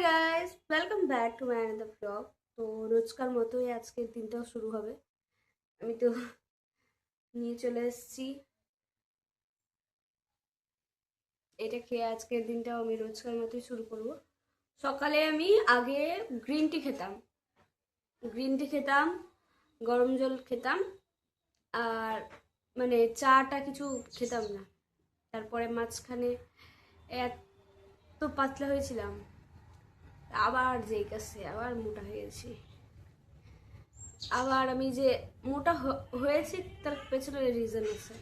Guys, welcome back to my another blog. তো রোজকার মতোই আজকের দিনটাও শুরু হবে। আমি তো নিয়ে চলে এসেছি এটা খেয়ে আজকের দিনটাও আমি রোজকার মতোই শুরু করব। সকালে আমি আগে গ্রিন টি খেতাম, গরম জল খেতাম, আর মানে চাটা কিছু খেতাম না। তারপরে মাঝখানে এত পাতলা হয়েছিলাম, আবার যেই কাছে আবার মোটা হয়ে গেছি। আবার আমি যে মোটা হয়েছি তার পেছনে রিজন আছে।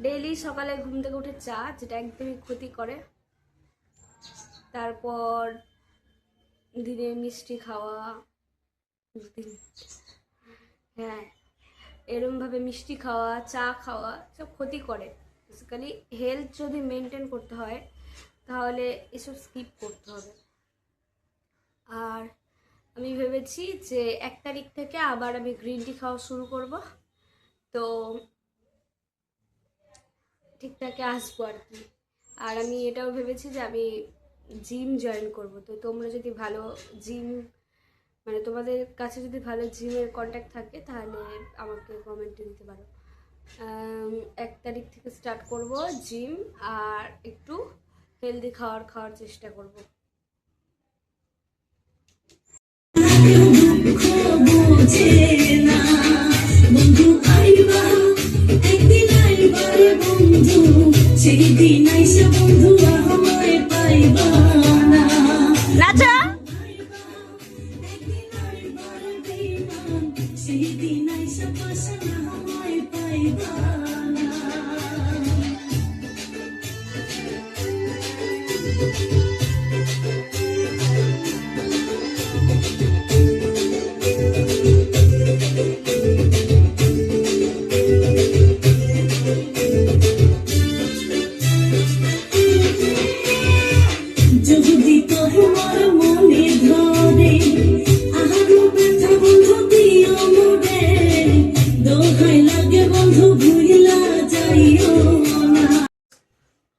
ডেইলি সকালে ঘুম থেকে উঠে চা, যেটা একদমই ক্ষতি করে। তারপর দিনে মিষ্টি খাওয়া, হ্যাঁ, এরমভাবে মিষ্টি খাওয়া, চা খাওয়া সব ক্ষতি করে। বেসিক্যালি হেলথ যদি মেনটেন করতে হয় তাহলে এসব স্কিপ করতে হবে। আর আমি ভেবেছি যে 1 তারিখ থেকে আবার আমি গ্রিন টি খাওয়া শুরু করব। তো ঠিকঠাক আসবো আর কি। আর আমি এটাও ভেবেছি যে আমি জিম জয়েন করব। তো তোমরা যদি ভালো জিম, মানে তোমাদের কাছে যদি ভালো জিমের কন্ট্যাক্ট থাকে তাহলে আমাকে কমেন্টে দিতে পারো। 1 তারিখ থেকে স্টার্ট করব জিম, আর একটু হেলদি খাওয়ার চেষ্টা করব। নাচা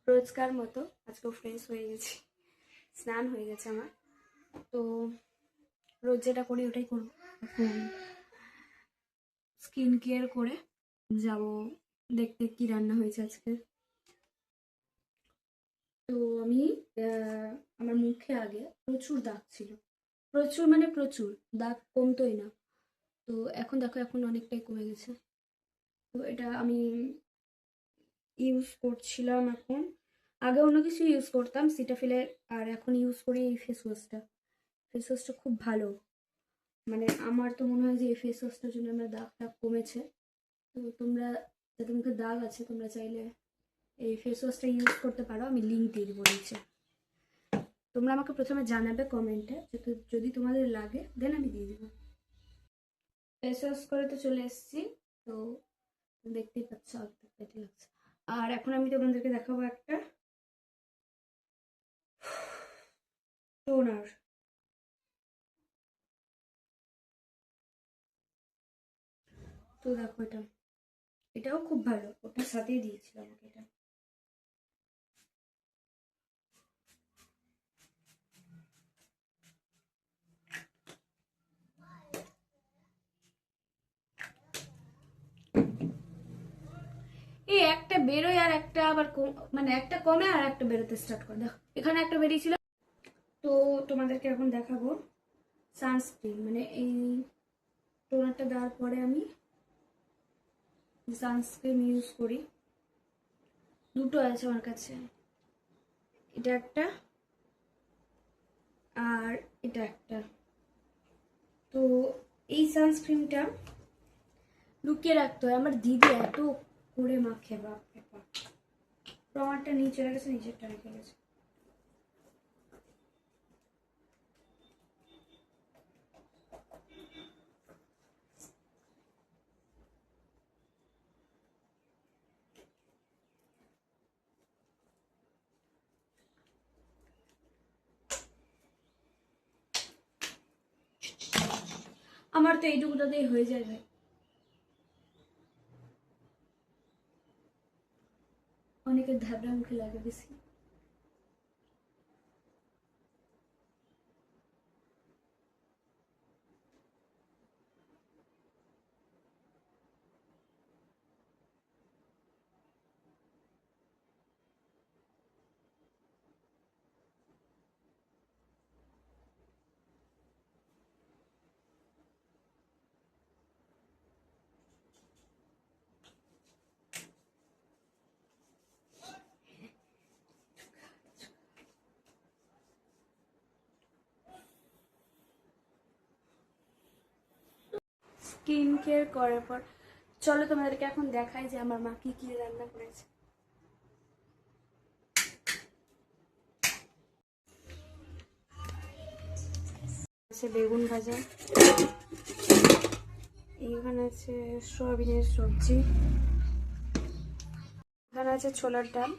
রোজকার মতো আজকেও ফ্রেশ হয়ে গেছি, স্নান হয়ে গেছে আমার। তো রোজ যেটা করি ওটাই করবো। এখন স্কিন কেয়ার করে যাব দেখতে কি রান্না হয়েছে আজকে। তো আমি আমার মুখে আগে প্রচুর দাগ ছিল, প্রচুর মানে প্রচুর দাগ, কমতোই না। তো এখন দেখো, এখন অনেকটাই কমে গেছে। তো এটা আমি ইউজ করছিলাম এখন। আগে অন্য কিছু ইউজ করতাম, সিটাফিলের, আর এখন ইউজ করি এই ফেস ওয়াশটা। ফেস ওয়াশটা খুব ভালো, মানে আমার তো মনে হয় যে এই ফেস ওয়াশটার জন্য আমার দাগটা কমেছে। তো তোমরা, যাদের মুখে দাগ আছে, তোমরা চাইলে এই ফেস ওয়াশটা ইউজ করতে পারো। আমি লিঙ্ক দিয়ে দেবো নিচে। তোমরা আমাকে প্রথমে জানাবে কমেন্টে যদি তোমাদের লাগে, দেন আমি দিয়ে দেবো। ফেস ওয়াশ করে তো চলে এসেছি। তো দেখতেই পাচ্ছ কেটে লাগছে। আর এখন আমি তোমাদেরকে দেখাবো একটা টোনার। তো দেখো, এটাও খুব ভালো, ওটার সাথেই দিয়েছিল আমাকে এটা। এই একটা বেরোয় আর একটা আবার মানে একটা কমে আর একটা বেরোতে স্টার্ট করে। দেখো এখানে একটা বেরিয়েছিল। তো তোমাদেরকে এখন দেখাবো সানস্ক্রিন, মানে এই টোনারটা দেওয়ার পরে আমি সানস্ক্রিন ইউজ করি। দুটো আছে আমার কাছে, এটা একটা আর এটা একটা। তো এই সানস্ক্রিনটা লুকিয়ে রাখতে হয়, আমার দিদি এত করে মাখে, বাপ রে বাপ। আমারটা নিচে রেখেছে, নিচেরটা রেখে গেছে। আমার তো এইটুকুটাতেই হয়ে যায় ভাই। অনেকের ধাবড়া মুখে লাগে বেশি। স্কিন কেয়ার করার পর চলো তোমাদেরকে এখন দেখাই যে আমার মা কি কি রান্না করেছে। আছে বেগুন ভাজা, এইখানে আছে সয়াবিনের সবজি, এখানে আছে ছোলার ডাল,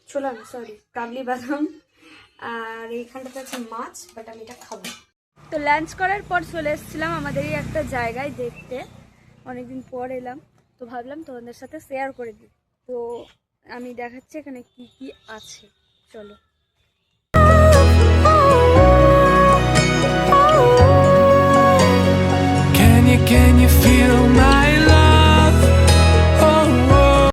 ছোলা সরি কাবলি বাদাম, আর এইখানটাতে আছে মাছ, বাট আমি এটা খাবো। তো লাঞ্চ করার পর চলে এসেছিলাম আমাদের এই একটা জায়গায় দেখতে, অনেকদিন পর এলাম, তো ভাবলাম তোমাদের সাথে শেয়ার করে দিই। তো আমি দেখাচ্ছি এখানে কি কি আছে, চলো। Can you feel my love? Oh, oh.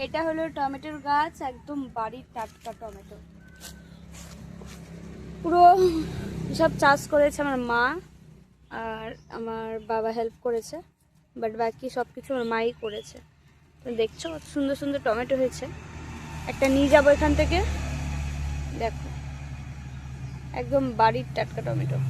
এটা হলো টমেটোর গাছ, একদম বাড়ির টাটকা টমেটো, পুরো সব চাষ করেছে আমার মা, আর আমার বাবা হেল্প করেছে, বাট বাকি সব কিছু আমার মাই করেছে। তো দেখছো কত সুন্দর সুন্দর টমেটো হয়েছে, একটা নিয়ে যাবো এখান থেকে, দেখো একদম বাড়ির টাটকা টমেটো।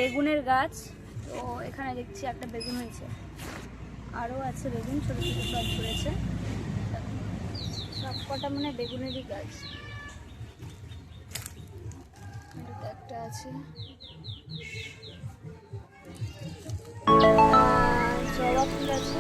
বেগুনের গাছ, তো এখানে দেখছি একটা বেগুন হয়েছে, আরও আছে বেগুন ছোটো ছোটো সব ধরেছে, সব কটা মানে বেগুনেরই গাছ। একটা আছে জবা ফুল আছে,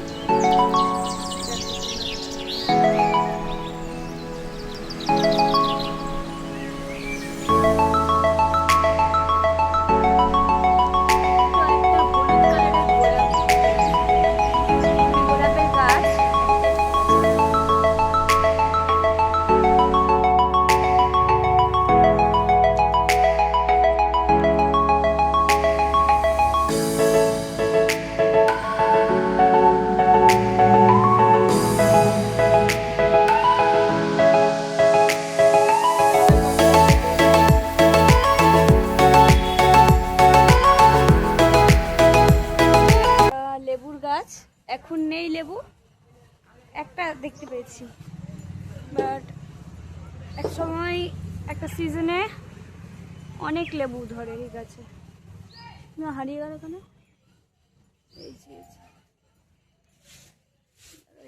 এখন নেই লেবু, একটা দেখতে পেয়েছি, বাট এক সময় একটা সিজনে অনেক লেবু ধরে এই গাছে, না হারিয়ে গেল কেন, এই যে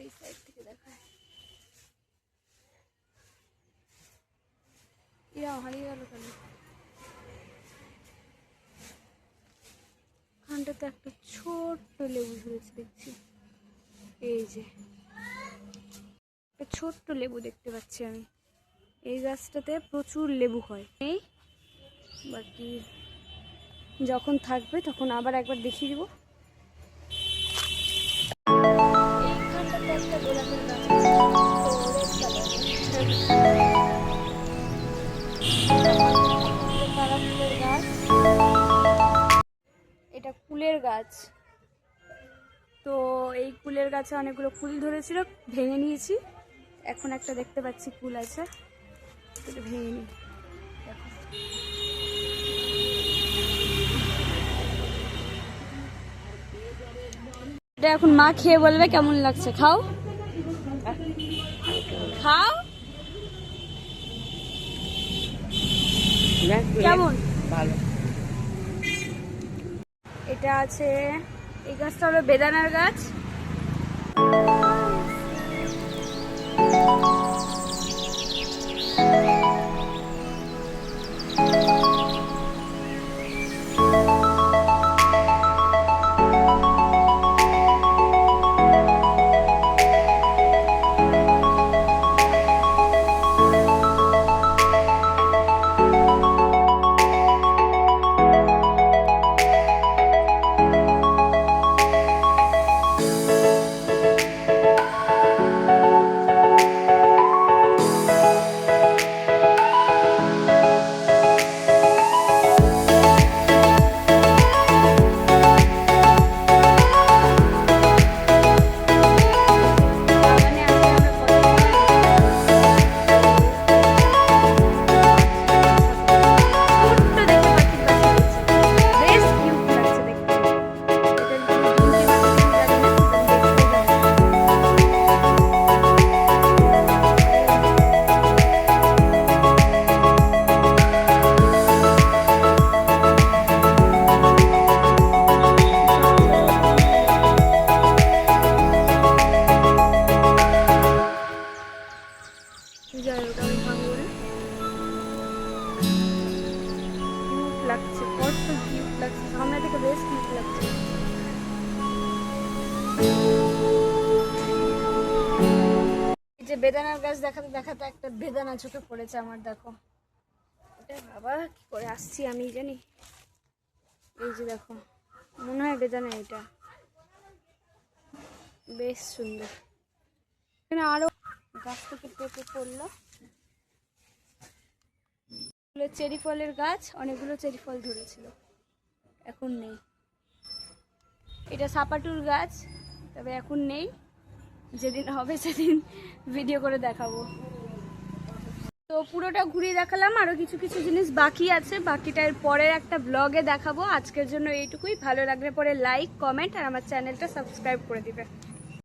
এই সাইড থেকে দেখায়, এরা হারিয়ে গেল কেন, এখানটাতে একটা ছোট্ট লেবু ধরেছে দেখছি, এই যে একটা ছোট্ট লেবু দেখতে পাচ্ছি আমি, এই গাছটাতে প্রচুর লেবু হয়, এই বাকি যখন থাকবে তখন আবার একবার দেখিয়ে দিব। এইখানটাতে একটা গোলাপের গাছ গাছ, এটা কুলের গাছ, তো এই কুলের গাছে অনেকগুলো কুল ধরেছিল, ভেঙে নিয়েছি, এখন একটা দেখতে পাচ্ছি কুল আছে, এটা ভেঙে নিই, দেখো এটা এখন মা খেয়ে বলবে কেমন লাগছে। খাও খাও, কেমন? ভালো। এটা আছে, এই গাছটা হলো বেদানার গাছ। বাগানে আসলে আমরা কত ছোট্ট দেখতে পাখির বাসা দেখছি, বেশ কিউট লাগছে দেখতে। এটা ডিমটি বানাতে জানি না, দেখতে জানি। যাই হোক, আমি ভাঙবো না। কিউট লাগছে, কত কিউট লাগছে, সামনে থেকে বেশ কিউট লাগছে। এই যে বেদানার গাছ দেখাতে দেখাতে একটা বেদানা চোখে পড়েছে আমার, দেখো। এটা বাবা কি করে আসছি আমি জানি। এই যে দেখো, মনে হয় বেদানা, এটা বেশ সুন্দর। এখানে আরো গাছ থেকে পেঁপে পড়লো। চেরি ফলের গাছ, অনেকগুলো চেরি ফল ধরেছিল, এখন নেই। এটা সাপাটুর গাছ, তবে এখন নেই, যেদিন হবে সেদিন ভিডিও করে দেখাবো। তো পুরোটা ঘুরিয়ে দেখালাম, আরও কিছু কিছু জিনিস বাকি আছে, বাকিটা এর পরের একটা ব্লগে দেখাবো। আজকের জন্য এইটুকুই। ভালো লাগলে পরে লাইক, কমেন্ট আর আমার চ্যানেলটা সাবস্ক্রাইব করে দিবে।